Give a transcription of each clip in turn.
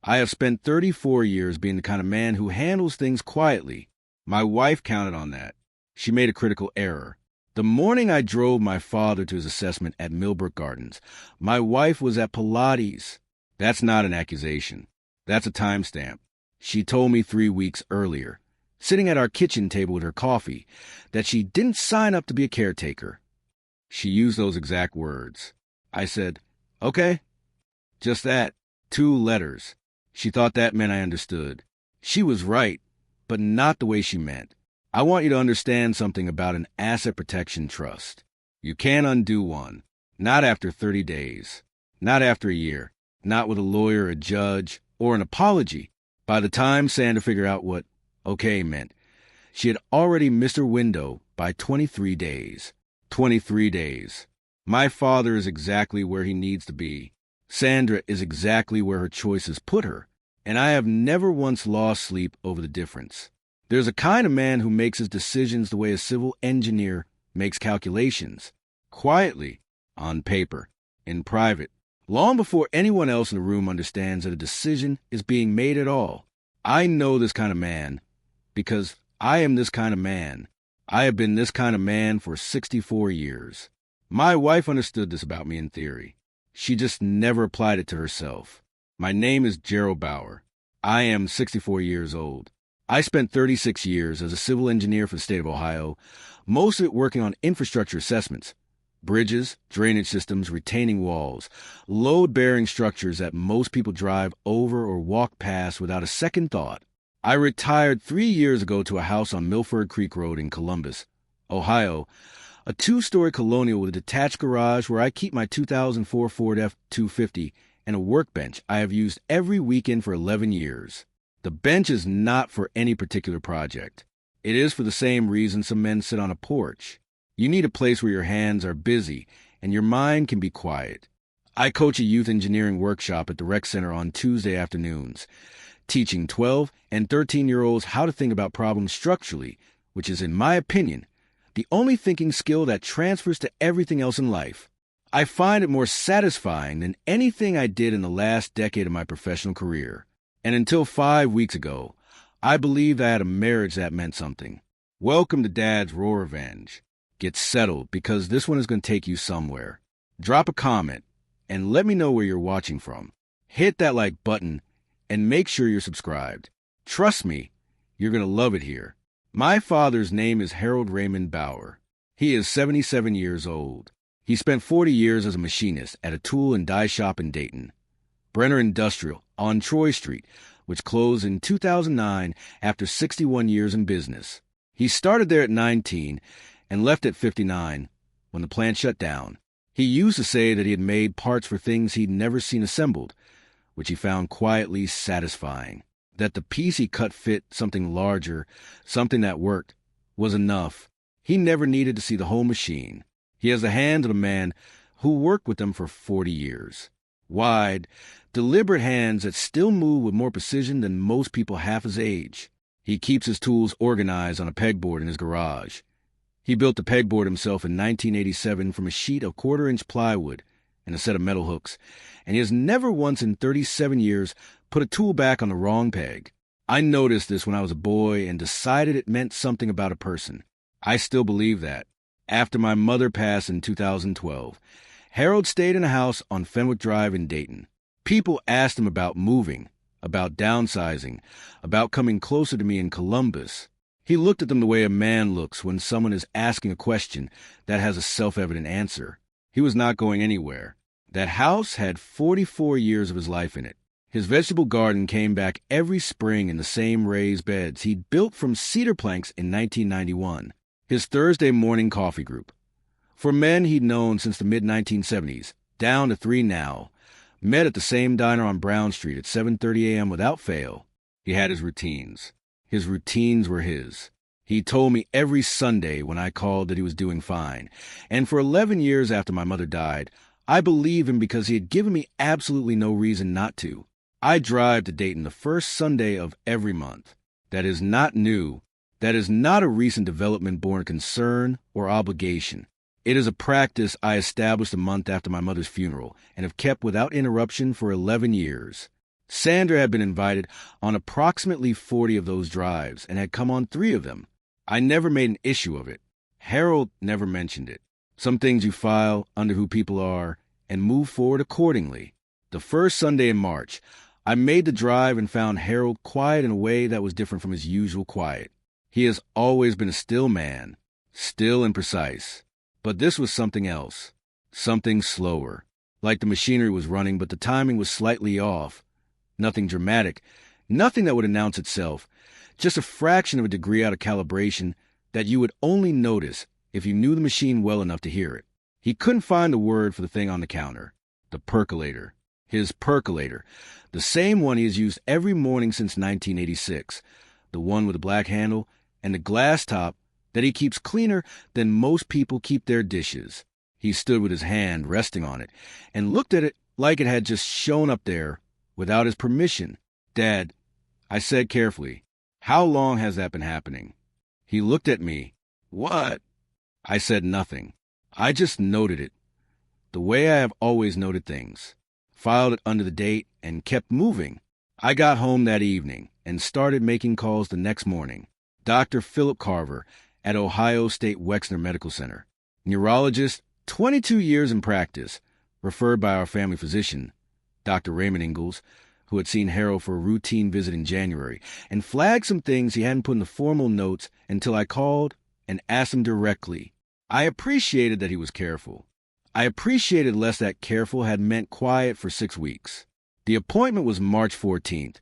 I have spent 34 years being the kind of man who handles things quietly. My wife counted on that. She made a critical error. The morning I drove my father to his assessment at Millbrook Gardens, my wife was at Pilates. That's not an accusation. That's a timestamp. She told me 3 weeks earlier, sitting at our kitchen table with her coffee, that she didn't sign up to be a caretaker. She used those exact words. I said, okay. Just that. 2 letters. She thought that meant I understood. She was right, but not the way she meant. I want you to understand something about an asset protection trust. You can't undo one. Not after 30 days. Not after a year. Not with a lawyer, a judge, or an apology. By the time Sandra figured out what okay meant, she had already missed her window by 23 days. 23 days. My father is exactly where he needs to be. Sandra is exactly where her choices put her, and I have never once lost sleep over the difference. There's a kind of man who makes his decisions the way a civil engineer makes calculations, quietly, on paper, in private, long before anyone else in the room understands that a decision is being made at all. I know this kind of man because I am this kind of man. I have been this kind of man for 64 years. My wife understood this about me in theory. She just never applied it to herself. My name is Gerald Bauer. I am 64 years old. I spent 36 years as a civil engineer for the state of Ohio, most of it working on infrastructure assessments, bridges, drainage systems, retaining walls, load-bearing structures that most people drive over or walk past without a second thought. I retired 3 years ago to a house on Milford Creek Road in Columbus, Ohio, a 2-story colonial with a detached garage where I keep my 2004 Ford F-250 and a workbench I have used every weekend for 11 years. The bench is not for any particular project. It is for the same reason some men sit on a porch. You need a place where your hands are busy and your mind can be quiet. I coach a youth engineering workshop at the rec center on Tuesday afternoons, teaching 12 and 13-year-olds how to think about problems structurally, which is, in my opinion, the only thinking skill that transfers to everything else in life. I find it more satisfying than anything I did in the last decade of my professional career. And until 5 weeks ago, I believed I had a marriage that meant something. Welcome to Dad's Raw Revenge. Get settled, because this one is going to take you somewhere. Drop a comment, and let me know where you're watching from. Hit that like button, and make sure you're subscribed. Trust me, you're going to love it here. My father's name is Harold Raymond Bauer. He is 77 years old. He spent 40 years as a machinist at a tool and die shop in Dayton, Brenner Industrial on Troy Street, which closed in 2009 after 61 years in business. He started there at 19 and left at 59 when the plant shut down. He used to say that he had made parts for things he'd never seen assembled, which he found quietly satisfying. That the piece he cut fit something larger, something that worked, was enough. He never needed to see the whole machine. He has the hands of a man who worked with them for 40 years. Wide, deliberate hands that still move with more precision than most people half his age. He keeps his tools organized on a pegboard in his garage. He built the pegboard himself in 1987 from a sheet of 1/4-inch plywood and a set of metal hooks, and he has never once in 37 years put a tool back on the wrong peg. I noticed this when I was a boy and decided it meant something about a person. I still believe that. After my mother passed in 2012, Harold stayed in a house on Fenwick Drive in Dayton. People asked him about moving, about downsizing, about coming closer to me in Columbus. He looked at them the way a man looks when someone is asking a question that has a self-evident answer. He was not going anywhere. That house had 44 years of his life in it. His vegetable garden came back every spring in the same raised beds he'd built from cedar planks in 1991. His Thursday morning coffee group, for men he'd known since the mid-1970s, down to 3 now, met at the same diner on Brown Street at 7:30 a.m. without fail. He had his routines. His routines were his. He told me every Sunday when I called that he was doing fine, and for 11 years after my mother died, I believe him because he had given me absolutely no reason not to. I drive to Dayton the first Sunday of every month. That is not new. That is not a recent development born of concern or obligation. It is a practice I established a month after my mother's funeral and have kept without interruption for 11 years. Sandra had been invited on approximately 40 of those drives and had come on 3 of them. I never made an issue of it. Harold never mentioned it. Some things you file under who people are and move forward accordingly. The first Sunday in March, I made the drive and found Harold quiet in a way that was different from his usual quiet. He has always been a still man, still and precise. But this was something else, something slower. Like the machinery was running, but the timing was slightly off. Nothing dramatic, nothing that would announce itself, just a fraction of a degree out of calibration that you would only notice if you knew the machine well enough to hear it. He couldn't find the word for the thing on the counter. The percolator. His percolator. The same one he has used every morning since 1986. The one with the black handle and the glass top that he keeps cleaner than most people keep their dishes. He stood with his hand resting on it and looked at it like it had just shown up there without his permission. "Dad," I said carefully, "how long has that been happening?" He looked at me. "What?" I said nothing. I just noted it. The way I have always noted things. Filed it under the date and kept moving. I got home that evening and started making calls the next morning. Dr. Philip Carver at Ohio State Wexner Medical Center. Neurologist, 22 years in practice, referred by our family physician, Dr. Raymond Ingalls, who had seen Harold for a routine visit in January, and flagged some things he hadn't put in the formal notes until I called and asked him directly. I appreciated that he was careful. I appreciated less that careful had meant quiet for 6 weeks. The appointment was March 14th,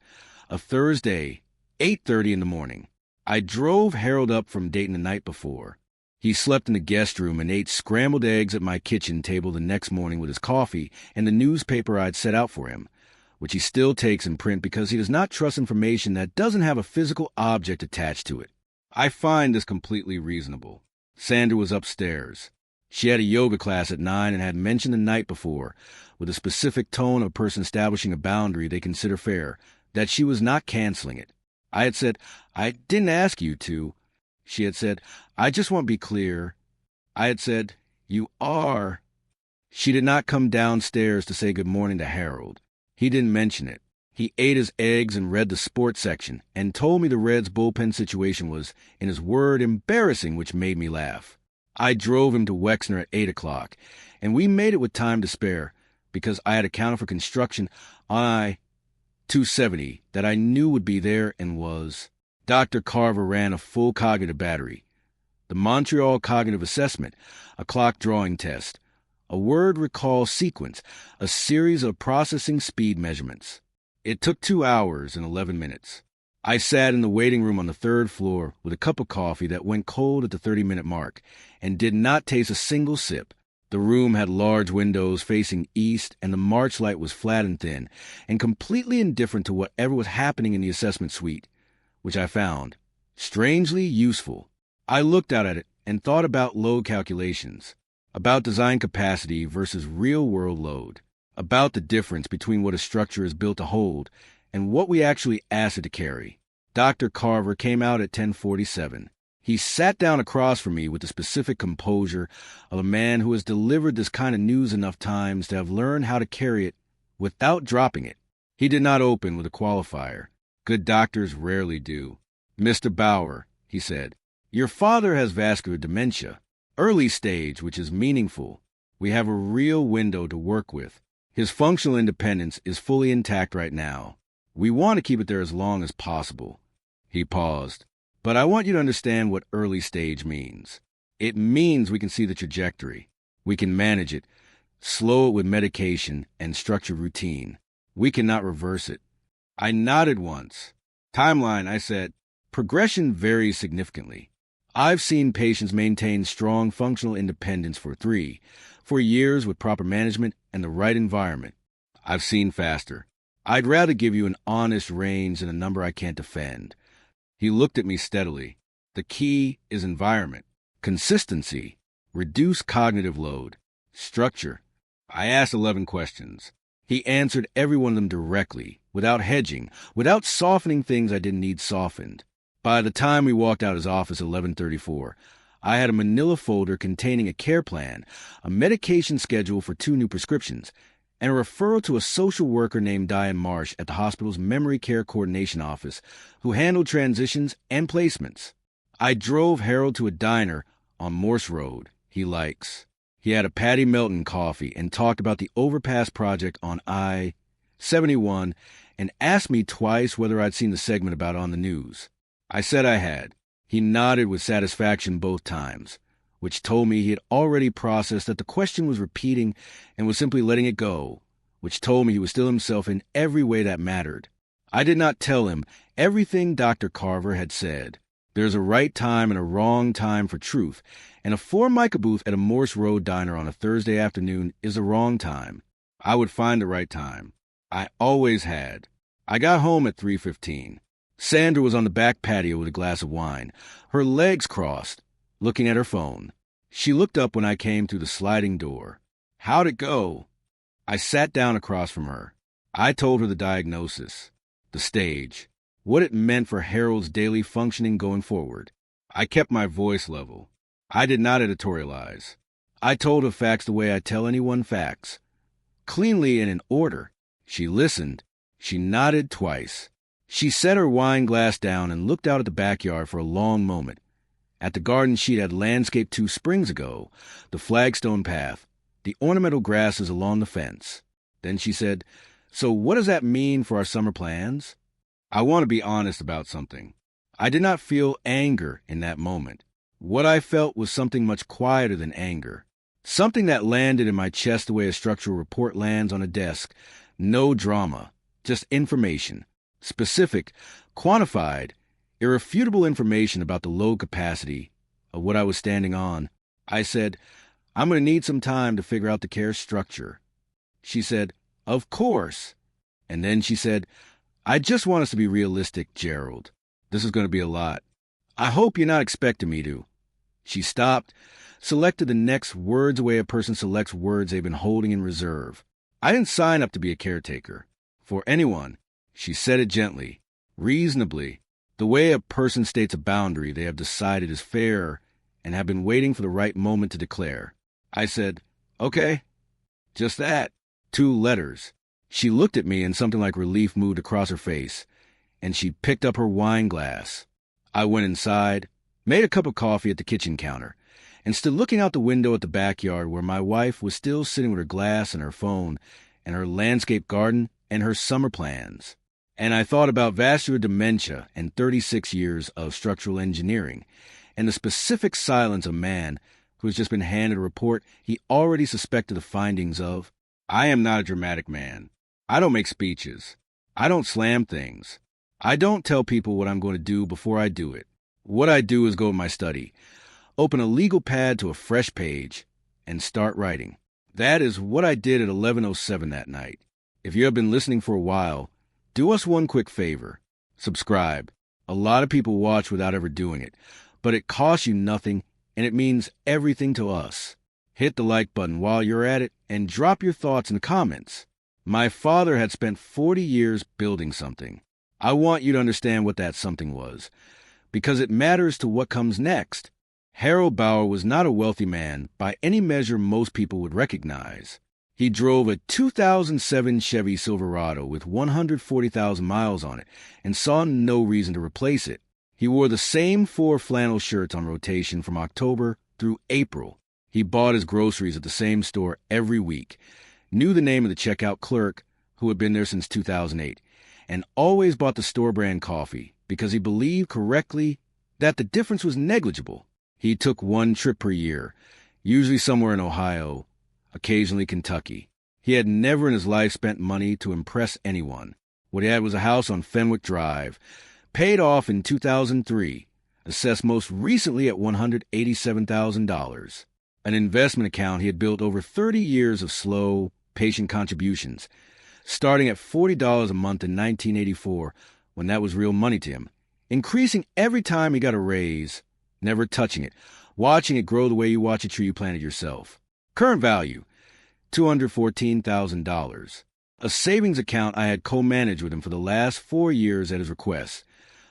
a Thursday, 8:30 in the morning. I drove Harold up from Dayton the night before. He slept in the guest room and ate scrambled eggs at my kitchen table the next morning with his coffee and the newspaper I'd set out for him, which he still takes in print because he does not trust information that doesn't have a physical object attached to it. I find this completely reasonable. Sandra was upstairs. She had a yoga class at 9 and had mentioned the night before, with a specific tone of a person establishing a boundary they consider fair, that she was not canceling it. I had said, "I didn't ask you to." She had said, "I just want to be clear." I had said, "You are." She did not come downstairs to say good morning to Harold. He didn't mention it. He ate his eggs and read the sports section and told me the Reds' bullpen situation was, in his word, embarrassing, which made me laugh. I drove him to Wexner at 8 o'clock, and we made it with time to spare because I had accounted for construction on I-270 that I knew would be there and was. Dr. Carver ran a full cognitive battery. The Montreal Cognitive Assessment, a clock drawing test, a word recall sequence, a series of processing speed measurements. It took 2 hours and 11 minutes. I sat in the waiting room on the 3rd floor with a cup of coffee that went cold at the 30-minute mark and did not taste a single sip. The room had large windows facing east, and the March light was flat and thin and completely indifferent to whatever was happening in the assessment suite, which I found strangely useful. I looked out at it and thought about load calculations, about design capacity versus real-world load, about the difference between what a structure is built to hold and what we actually ask it to carry. Dr. Carver came out at 10:47. He sat down across from me with the specific composure of a man who has delivered this kind of news enough times to have learned how to carry it without dropping it. He did not open with a qualifier. Good doctors rarely do. "Mr. Bauer," he said, "your father has vascular dementia, early stage, which is meaningful. We have a real window to work with. His functional independence is fully intact right now. We want to keep it there as long as possible." He paused. "But I want you to understand what early stage means. It means we can see the trajectory. We can manage it, slow it with medication and structured routine. We cannot reverse it." I nodded once. "Timeline," I said. "Progression varies significantly. I've seen patients maintain strong functional independence for 3-4 years with proper management and the right environment. I've seen faster. I'd rather give you an honest range than a number I can't defend." He looked at me steadily. "The key is environment, consistency, reduce cognitive load, structure." I asked 11 questions. He answered every one of them directly, without hedging, without softening things I didn't need softened. By the time we walked out his office at 11:34, I had a manila folder containing a care plan, a medication schedule for 2 new prescriptions, and a referral to a social worker named Diane Marsh at the hospital's Memory Care Coordination Office who handled transitions and placements. I drove Harold to a diner on Morse Road he likes. He had a Patty Melton coffee and talked about the overpass project on I-71 and asked me twice whether I'd seen the segment about it on the news. I said I had. He nodded with satisfaction both times, which told me he had already processed that the question was repeating and was simply letting it go, which told me he was still himself in every way that mattered. I did not tell him everything Dr. Carver had said. There's a right time and a wrong time for truth, and a 4-mica booth at a Morse Road diner on a Thursday afternoon is a wrong time. I would find the right time. I always had. I got home at 3:15. Sandra was on the back patio with a glass of wine, her legs crossed, looking at her phone. She looked up when I came through the sliding door. How'd it go? I sat down across from her. I told her the diagnosis, the stage, what it meant for Harold's daily functioning going forward. I kept my voice level. I did not editorialize. I told her facts the way I tell anyone facts, cleanly and in order. She listened. She nodded twice. She set her wine glass down and looked out at the backyard for a long moment, at the garden she'd had landscaped 2 springs ago, the flagstone path, the ornamental grasses along the fence. Then she said, "So what does that mean for our summer plans?" I want to be honest about something. I did not feel anger in that moment. What I felt was something much quieter than anger, something that landed in my chest the way a structural report lands on a desk. No drama, just information. Specific, quantified, irrefutable information about the load capacity of what I was standing on. I said, "I'm going to need some time to figure out the care structure." She said, "Of course." And then she said, "I just want us to be realistic, Gerald. This is going to be a lot. I hope you're not expecting me to." She stopped, selected the next words away a person selects words they've been holding in reserve. I didn't sign up to be a caretaker for anyone. She said it gently, reasonably, the way a person states a boundary they have decided is fair and have been waiting for the right moment to declare. I said, "Okay." Just that. 2 letters. She looked at me and something like relief moved across her face, and she picked up her wine glass. I went inside, made a cup of coffee at the kitchen counter, and stood looking out the window at the backyard where my wife was still sitting with her glass and her phone and her landscape garden and her summer plans. And I thought about vascular dementia and 36 years of structural engineering and the specific silence of a man who has just been handed a report he already suspected the findings of. I am not a dramatic man. I don't make speeches. I don't slam things. I don't tell people what I'm going to do before I do it. What I do is go to my study, open a legal pad to a fresh page, and start writing. That is what I did at 11:07 that night. If you have been listening for a while, do us one quick favor. Subscribe. A lot of people watch without ever doing it, but it costs you nothing, and it means everything to us. Hit the like button while you're at it, and drop your thoughts in the comments. My father had spent 40 years building something. I want you to understand what that something was, because it matters to what comes next. Harold Bauer was not a wealthy man by any measure most people would recognize. He drove a 2007 Chevy Silverado with 140,000 miles on it and saw no reason to replace it. He wore the same 4 flannel shirts on rotation from October through April. He bought his groceries at the same store every week, knew the name of the checkout clerk who had been there since 2008, and always bought the store-brand coffee because he believed correctly that the difference was negligible. He took 1 trip per year, usually somewhere in Ohio, occasionally Kentucky. He had never in his life spent money to impress anyone. What he had was a house on Fenwick Drive, paid off in 2003, assessed most recently at $187,000. An investment account he had built over 30 years of slow, patient contributions, starting at $40 a month in 1984, when that was real money to him, increasing every time he got a raise, never touching it, watching it grow the way you watch a tree you planted yourself. Current value, $214,000. A savings account I had co-managed with him for the last 4 years at his request,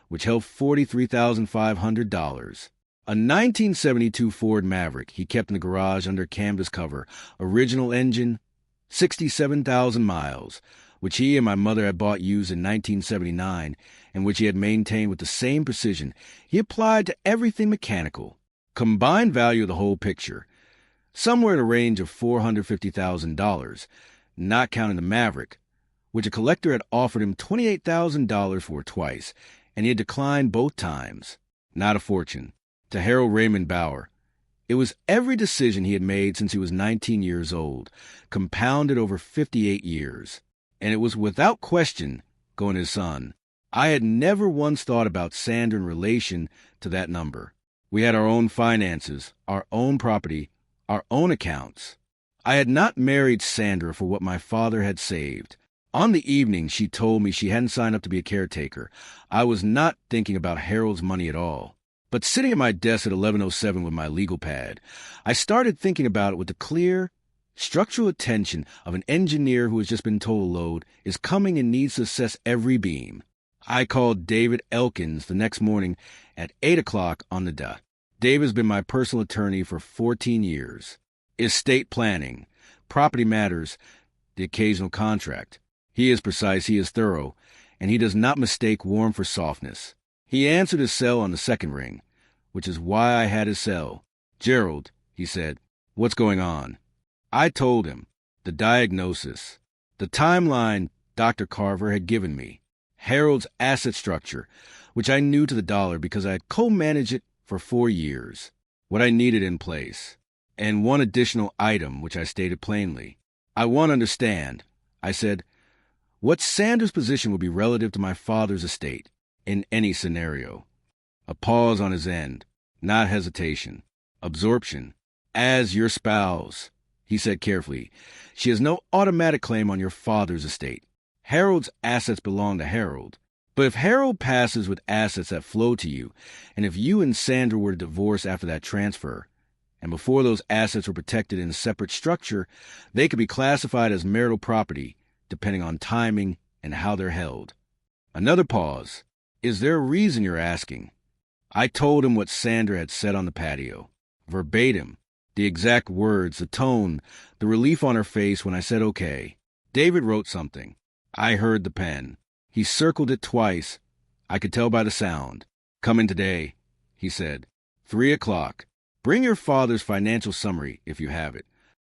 which held $43,500. A 1972 Ford Maverick he kept in the garage under canvas cover, original engine, 67,000 miles, which he and my mother had bought used in 1979 and which he had maintained with the same precision he applied to everything mechanical. Combined value of the whole picture, somewhere in a range of $450,000, not counting the Maverick, which a collector had offered him $28,000 for twice, and he had declined both times. Not a fortune. To Harold Raymond Bauer, it was every decision he had made since he was 19 years old, compounded over 58 years. And it was without question going to his son. I had never once thought about Sandra in relation to that number. We had our own finances, our own property, our own accounts. I had not married Sandra for what my father had saved. On the evening she told me she hadn't signed up to be a caretaker, I was not thinking about Harold's money at all. But sitting at my desk at 11:07 with my legal pad, I started thinking about it with the clear, structural attention of an engineer who has just been told a load is coming and needs to assess every beam. I called David Elkins the next morning at 8 o'clock on the dot. Dave has been my personal attorney for 14 years. Estate planning, property matters, the occasional contract. He is precise, he is thorough, and he does not mistake warm for softness. He answered his cell on the second ring, which is why I had his cell. "Gerald," he said, "what's going on?" I told him the diagnosis, the timeline Dr. Carver had given me, Harold's asset structure, which I knew to the dollar because I had co-managed it for 4 years, what I needed in place, and one additional item which I stated plainly. "I want to understand," I said, "what Sandra's position would be relative to my father's estate in any scenario." A pause on his end, not hesitation, absorption. "As your spouse," he said carefully, "she has no automatic claim on your father's estate. Harold's assets belong to Harold. But if Harold passes with assets that flow to you, and if you and Sandra were to divorce after that transfer, and before those assets were protected in a separate structure, they could be classified as marital property, depending on timing and how they're held." Another pause. "Is there a reason you're asking?" I told him what Sandra had said on the patio. Verbatim. The exact words, the tone, the relief on her face when I said okay. David wrote something. I heard the pen. He circled it twice. I could tell by the sound. "Come in today," he said. 3 o'clock. "Bring your father's financial summary, if you have it."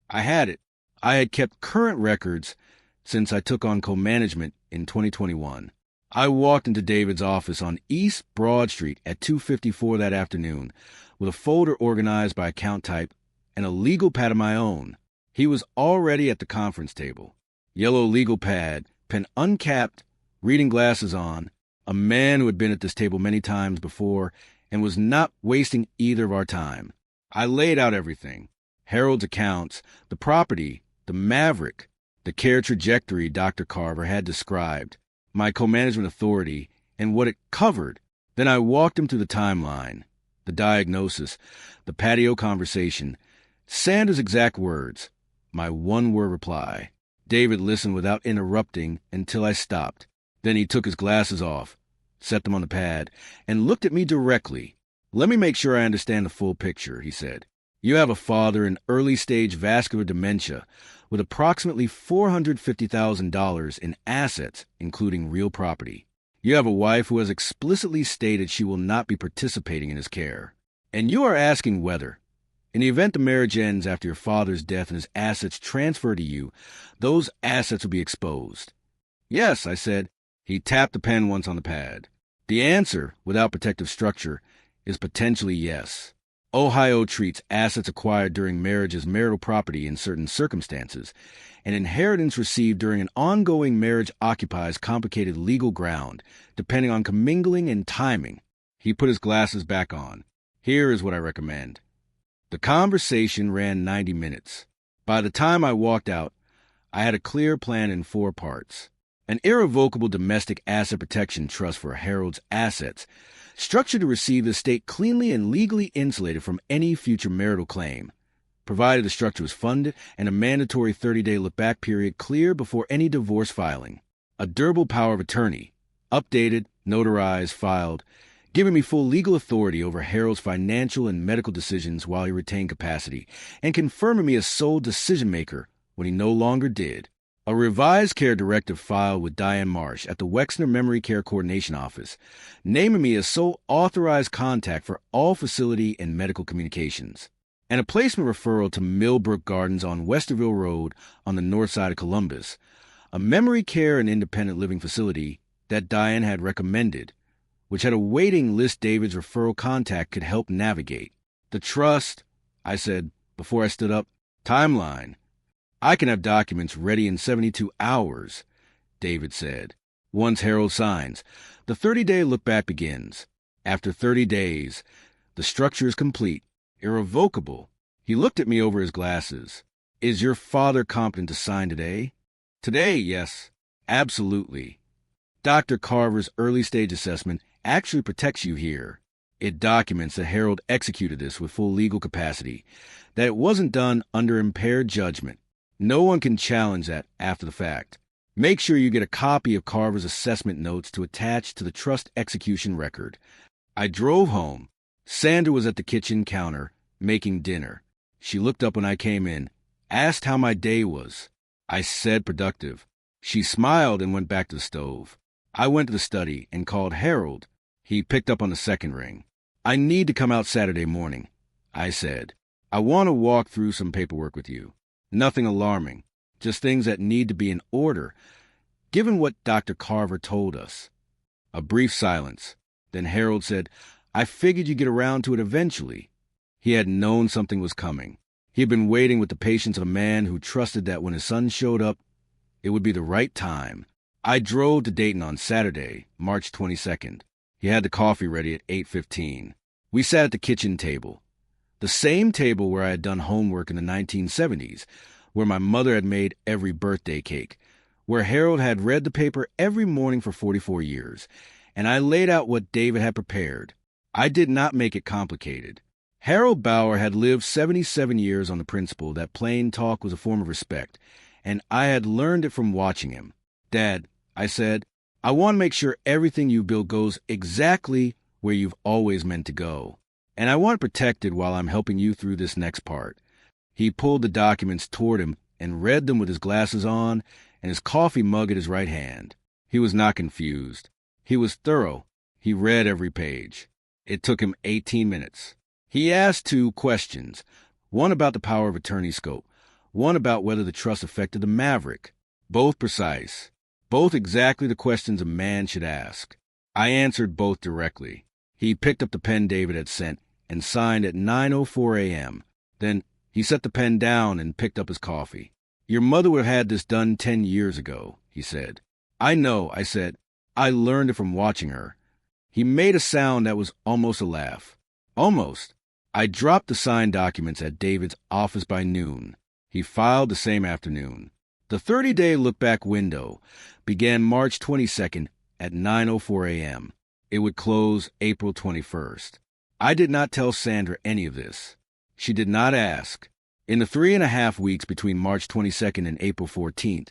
I had it. I had kept current records since I took on co-management in 2021. I walked into David's office on East Broad Street at 2:54 that afternoon with a folder organized by account type and a legal pad of my own. He was already at the conference table. Yellow legal pad, pen uncapped, reading glasses on, a man who had been at this table many times before and was not wasting either of our time. I laid out everything. Harold's accounts, the property, the Maverick, the care trajectory Dr. Carver had described, my co-management authority, and what it covered. Then I walked him through the timeline, the diagnosis, the patio conversation, Sandra's exact words, my one-word reply. David listened without interrupting until I stopped. Then he took his glasses off, set them on the pad, and looked at me directly. "Let me make sure I understand the full picture," he said. "You have a father in early-stage vascular dementia with approximately $450,000 in assets, including real property. You have a wife who has explicitly stated she will not be participating in his care. And you are asking whether, in the event the marriage ends after your father's death and his assets transfer to you, those assets will be exposed." "Yes," I said. He tapped the pen once on the pad. "The answer, without protective structure, is potentially yes. Ohio treats assets acquired during marriage as marital property in certain circumstances, and inheritance received during an ongoing marriage occupies complicated legal ground, depending on commingling and timing." He put his glasses back on. "Here is what I recommend." The conversation ran 90 minutes. By the time I walked out, I had a clear plan in 4 parts. An irrevocable domestic asset protection trust for Harold's assets, structured to receive the estate cleanly and legally insulated from any future marital claim, provided the structure was funded and a mandatory 30-day look-back period clear before any divorce filing. A durable power of attorney, updated, notarized, filed, giving me full legal authority over Harold's financial and medical decisions while he retained capacity, and confirming me as sole decision-maker when he no longer did. A revised care directive filed with Diane Marsh at the Wexner Memory Care Coordination Office, naming me as sole authorized contact for all facility and medical communications, and a placement referral to Millbrook Gardens on Westerville Road on the north side of Columbus, a memory care and independent living facility that Diane had recommended, which had a waiting list David's referral contact could help navigate. The trust, I said before I stood up. Timeline. I can have documents ready in 72 hours, David said. Once Harold signs, the 30-day look-back begins. After 30 days, the structure is complete, irrevocable. He looked at me over his glasses. Is your father competent to sign today? Today, yes. Absolutely. Dr. Carver's early-stage assessment actually protects you here. It documents that Harold executed this with full legal capacity, that it wasn't done under impaired judgment. No one can challenge that after the fact. Make sure you get a copy of Carver's assessment notes to attach to the trust execution record. I drove home. Sandra was at the kitchen counter, making dinner. She looked up when I came in, asked how my day was. I said productive. She smiled and went back to the stove. I went to the study and called Harold. He picked up on the second ring. I need to come out Saturday morning, I said. I want to walk through some paperwork with you. Nothing alarming, just things that need to be in order, given what Dr. Carver told us. A brief silence. Then Harold said, I figured you'd get around to it eventually. He had known something was coming. He had been waiting with the patience of a man who trusted that when his son showed up, it would be the right time. I drove to Dayton on Saturday, March 22nd. He had the coffee ready at 8:15. We sat at the kitchen table, the same table where I had done homework in the 1970s, where my mother had made every birthday cake, where Harold had read the paper every morning for 44 years, and I laid out what David had prepared. I did not make it complicated. Harold Bauer had lived 77 years on the principle that plain talk was a form of respect, and I had learned it from watching him. Dad, I said, I want to make sure everything you build goes exactly where you've always meant to go. And I want it protected while I'm helping you through this next part. He pulled the documents toward him and read them with his glasses on and his coffee mug at his right hand. He was not confused. He was thorough. He read every page. It took him 18 minutes. He asked 2 questions, one about the power of attorney scope, one about whether the trust affected the Maverick. Both precise. Both exactly the questions a man should ask. I answered both directly. He picked up the pen David had sent and signed at 9:04 a.m. Then he set the pen down and picked up his coffee. Your mother would have had this done 10 years ago, he said. I know, I said. I learned it from watching her. He made a sound that was almost a laugh. Almost. I dropped the signed documents at David's office by noon. He filed the same afternoon. The 30-day look-back window began March 22nd at 9:04 a.m. It would close April 21st. I did not tell Sandra any of this. She did not ask. In the 3.5 weeks between March 22nd and April 14th,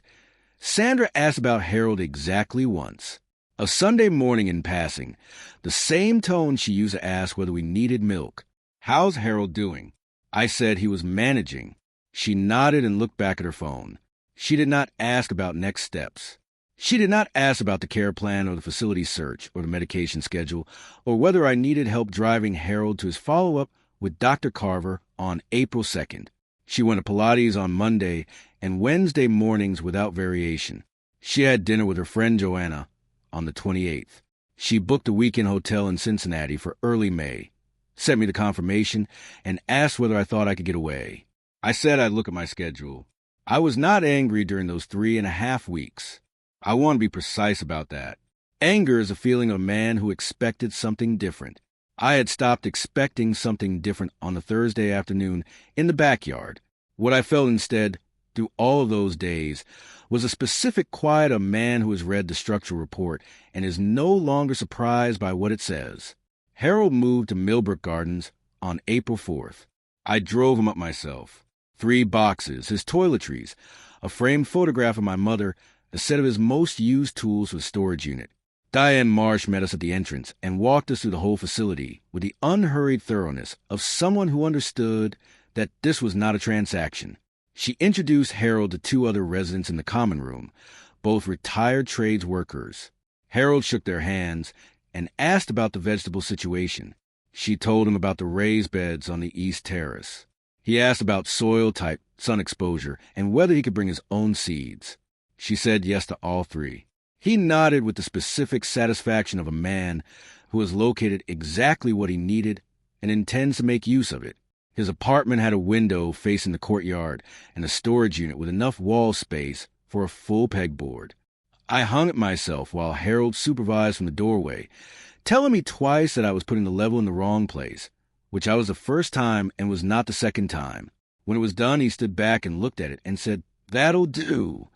Sandra asked about Harold exactly once. A Sunday morning in passing, the same tone she used to ask whether we needed milk. How's Harold doing? I said he was managing. She nodded and looked back at her phone. She did not ask about next steps. She did not ask about the care plan or the facility search or the medication schedule or whether I needed help driving Harold to his follow-up with Dr. Carver on April 2nd. She went to Pilates on Monday and Wednesday mornings without variation. She had dinner with her friend Joanna on the 28th. She booked a weekend hotel in Cincinnati for early May, sent me the confirmation, and asked whether I thought I could get away. I said I'd look at my schedule. I was not angry during those 3.5 weeks. I want to be precise about that. Anger is a feeling of a man who expected something different. I had stopped expecting something different on the Thursday afternoon in the backyard. What I felt instead, through all of those days, was a specific quiet of a man who has read the structural report and is no longer surprised by what it says. Harold moved to Millbrook Gardens on April 4th. I drove him up myself. 3 boxes, his toiletries, a framed photograph of my mother, a set of his most used tools for the storage unit. Diane Marsh met us at the entrance and walked us through the whole facility with the unhurried thoroughness of someone who understood that this was not a transaction. She introduced Harold to two other residents in the common room, both retired trades workers. Harold shook their hands and asked about the vegetable situation. She told him about the raised beds on the East Terrace. He asked about soil type, sun exposure, and whether he could bring his own seeds. She said yes to all three. He nodded with the specific satisfaction of a man who has located exactly what he needed and intends to make use of it. His apartment had a window facing the courtyard and a storage unit with enough wall space for a full pegboard. I hung it myself while Harold supervised from the doorway, telling me twice that I was putting the level in the wrong place, which I was the first time and was not the second time. When it was done, he stood back and looked at it and said, "That'll do."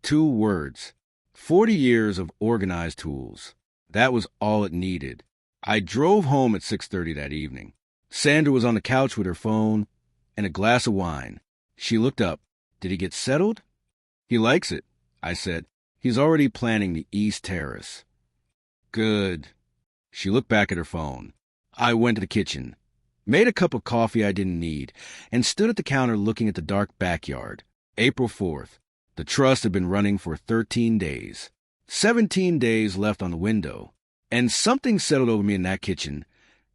2 words. 40 years of organized tools. That was all it needed. I drove home at 6:30 that evening. Sandra was on the couch with her phone and a glass of wine. She looked up. "Did he get settled?" "He likes it," I said. "He's already planning the East Terrace." "Good." She looked back at her phone. I went to the kitchen, made a cup of coffee I didn't need, and stood at the counter looking at the dark backyard. April 4th. The trust had been running for 13 days. 17 days left on the window. And something settled over me in that kitchen.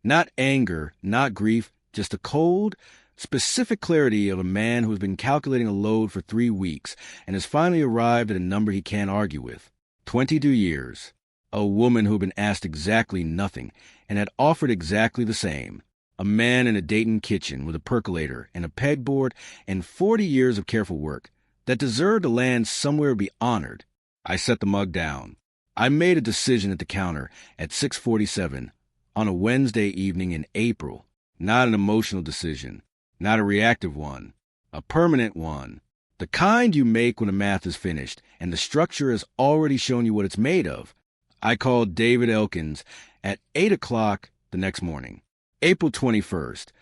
Not anger, not grief, just a cold, specific clarity of a man who has been calculating a load for 3 weeks and has finally arrived at a number he can't argue with. 22 years. A woman who had been asked exactly nothing and had offered exactly the same. A man in a Dayton kitchen with a percolator and a pegboard and 40 years of careful work that deserved to land somewhere to be honored. I set the mug down. I made a decision at the counter at 6:47 on a Wednesday evening in April. Not an emotional decision, not a reactive one, a permanent one. The kind you make when the math is finished and the structure has already shown you what it's made of. I called David Elkins at 8 o'clock the next morning. April 21st.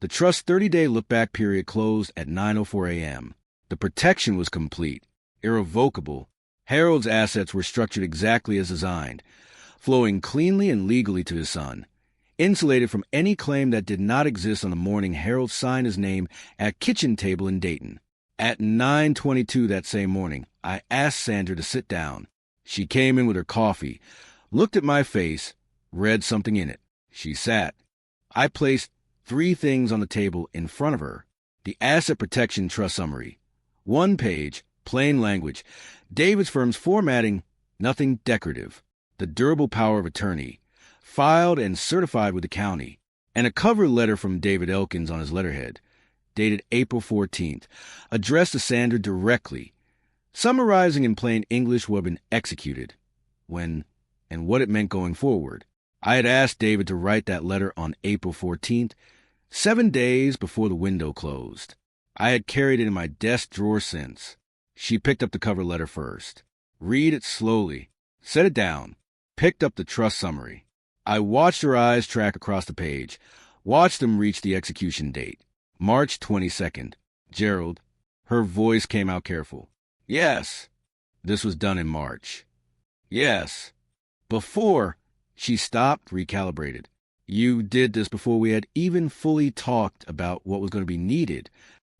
The Trust's 30-day look-back period closed at 9:04 a.m. The protection was complete, irrevocable. Harold's assets were structured exactly as designed, flowing cleanly and legally to his son, insulated from any claim that did not exist on the morning Harold signed his name at kitchen table in Dayton. At 9:22 that same morning, I asked Sandra to sit down. She came in with her coffee, looked at my face, read something in it. She sat. I placed 3 things on the table in front of her. The Asset Protection Trust Summary. 1 page, plain language. David's firm's formatting, nothing decorative. The durable power of attorney, filed and certified with the county. And a cover letter from David Elkins on his letterhead, dated April 14th, addressed to Sandra directly, summarizing in plain English what had been executed, when, and what it meant going forward. I had asked David to write that letter on April 14th, 7 days before the window closed. I had carried it in my desk drawer since. She picked up the cover letter first. Read it slowly. Set it down. Picked up the trust summary. I watched her eyes track across the page. Watched them reach the execution date. March 22nd. Gerald. Her voice came out careful. Yes. This was done in March. Yes. Before. She stopped, recalibrated. You did this before we had even fully talked about what was going to be needed.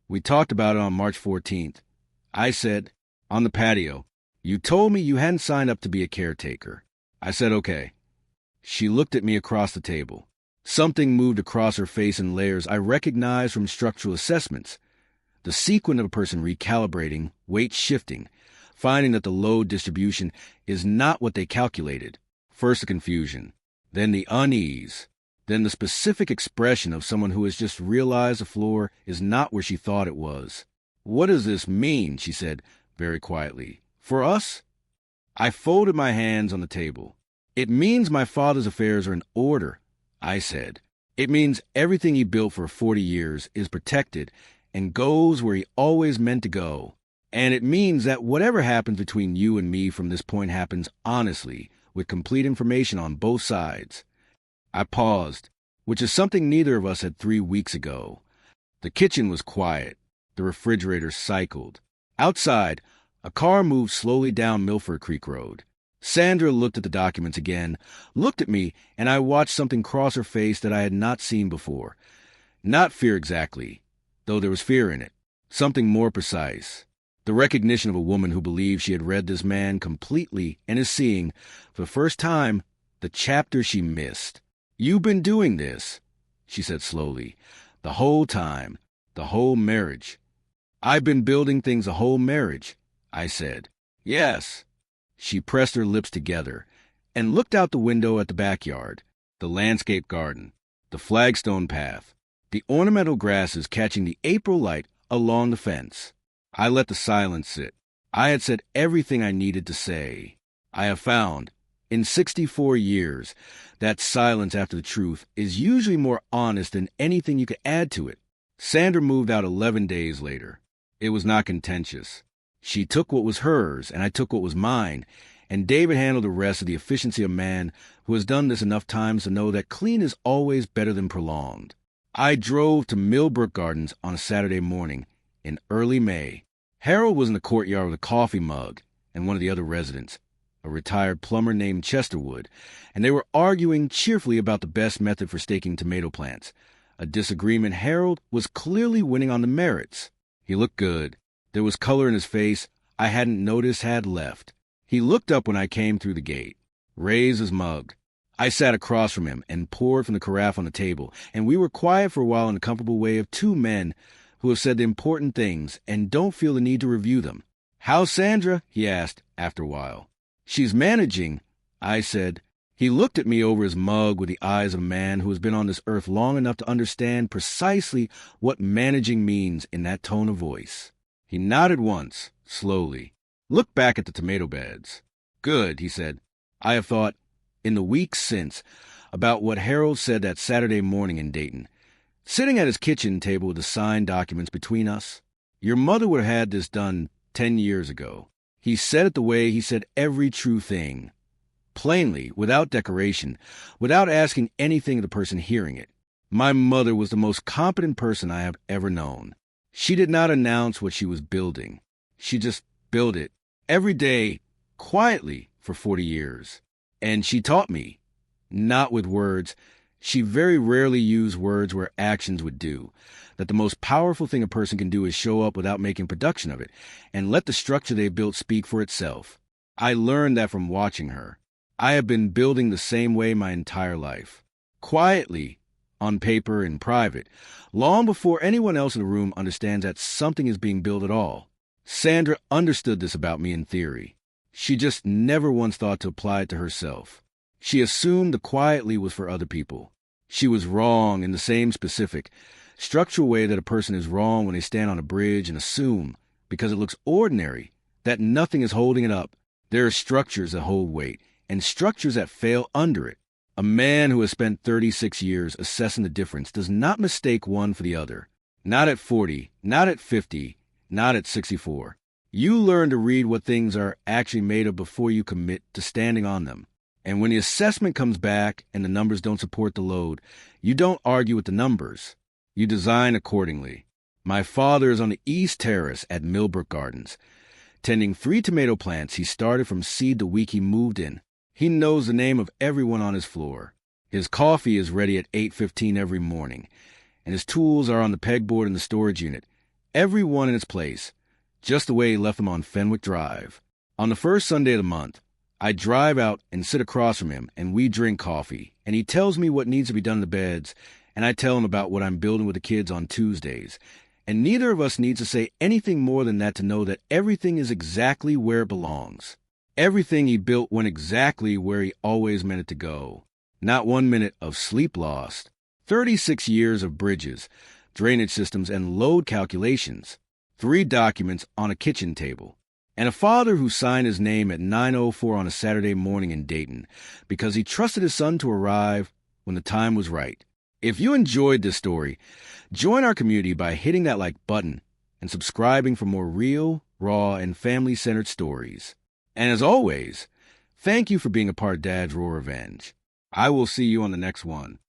We talked about it on March 14th. I said, on the patio, you told me you hadn't signed up to be a caretaker. I said, okay. She looked at me across the table. Something moved across her face in layers I recognized from structural assessments. The sequence of a person recalibrating, weight shifting, finding that the load distribution is not what they calculated. First the confusion, then the unease, then the specific expression of someone who has just realized the floor is not where she thought it was. What does this mean? She said very quietly. For us? I folded my hands on the table. It means my father's affairs are in order, I said. It means everything he built for 40 years is protected and goes where he always meant to go. And it means that whatever happens between you and me from this point happens honestly, with complete information on both sides. I paused, which is something neither of us had 3 weeks ago. The kitchen was quiet. The refrigerator cycled. Outside, a car moved slowly down Milford Creek Road. Sandra looked at the documents again, looked at me, and I watched something cross her face that I had not seen before. Not fear exactly, though there was fear in it. Something more precise. The recognition of a woman who believes she had read this man completely and is seeing, for the first time, the chapter she missed. "You've been doing this," she said slowly, "the whole time, the whole marriage." "I've been building things a whole marriage," I said. "Yes." She pressed her lips together and looked out the window at the backyard, the landscape garden, the flagstone path, the ornamental grasses catching the April light along the fence. I let the silence sit. I had said everything I needed to say. I have found, in 64 years, that silence after the truth is usually more honest than anything you could add to it. Sandra moved out 11 days later. It was not contentious. She took what was hers, and I took what was mine, and David handled the rest of the efficiency of a man who has done this enough times to know that clean is always better than prolonged. I drove to Millbrook Gardens on a Saturday morning in early May. Harold was in the courtyard with a coffee mug and one of the other residents, a retired plumber named Chesterwood, and they were arguing cheerfully about the best method for staking tomato plants, a disagreement Harold was clearly winning on the merits. He looked good. There was color in his face I hadn't noticed had left. He looked up when I came through the gate, raised his mug. I sat across from him and poured from the carafe on the table, and we were quiet for a while in the comfortable way of two men who have said the important things and don't feel the need to review them. "How's Sandra?" he asked after a while. "She's managing," I said. He looked at me over his mug with the eyes of a man who has been on this earth long enough to understand precisely what managing means in that tone of voice. He nodded once, slowly. "Look back at the tomato beds." "Good," he said. "I have thought, in the weeks since, about what Harold said that Saturday morning in Dayton, sitting at his kitchen table with the signed documents between us. Your mother would have had this done 10 years ago. He said it the way he said every true thing. Plainly, without decoration, without asking anything of the person hearing it. My mother was the most competent person I have ever known. She did not announce what she was building. She just built it, every day, quietly, for 40 years. And she taught me, not with words. She very rarely used words where actions would do, that the most powerful thing a person can do is show up without making production of it, and let the structure they built speak for itself. I learned that from watching her. I have been building the same way my entire life. Quietly, on paper, in private, long before anyone else in the room understands that something is being built at all. Sandra understood this about me in theory. She just never once thought to apply it to herself. She assumed the quietly was for other people. She was wrong in the same specific, structural way that a person is wrong when they stand on a bridge and assume, because it looks ordinary, that nothing is holding it up. There are structures that hold weight, and structures that fail under it. A man who has spent 36 years assessing the difference does not mistake one for the other. Not at 40, not at 50, not at 64. You learn to read what things are actually made of before you commit to standing on them. And when the assessment comes back and the numbers don't support the load, you don't argue with the numbers. You design accordingly. My father is on the East Terrace at Millbrook Gardens, tending 3 tomato plants he started from seed the week he moved in. He knows the name of everyone on his floor. His coffee is ready at 8:15 every morning, and his tools are on the pegboard in the storage unit, every one in its place, just the way he left them on Fenwick Drive. On the first Sunday of the month, I drive out and sit across from him, and we drink coffee, and he tells me what needs to be done in the beds, and I tell him about what I'm building with the kids on Tuesdays. And neither of us needs to say anything more than that to know that everything is exactly where it belongs. Everything he built went exactly where he always meant it to go. Not 1 minute of sleep lost. 36 years of bridges, drainage systems, and load calculations. 3 documents on a kitchen table. And a father who signed his name at 9:04 on a Saturday morning in Dayton because he trusted his son to arrive when the time was right. If you enjoyed this story, join our community by hitting that like button and subscribing for more real, raw, and family-centered stories. And as always, thank you for being a part of Dad's Raw Revenge. I will see you on the next one.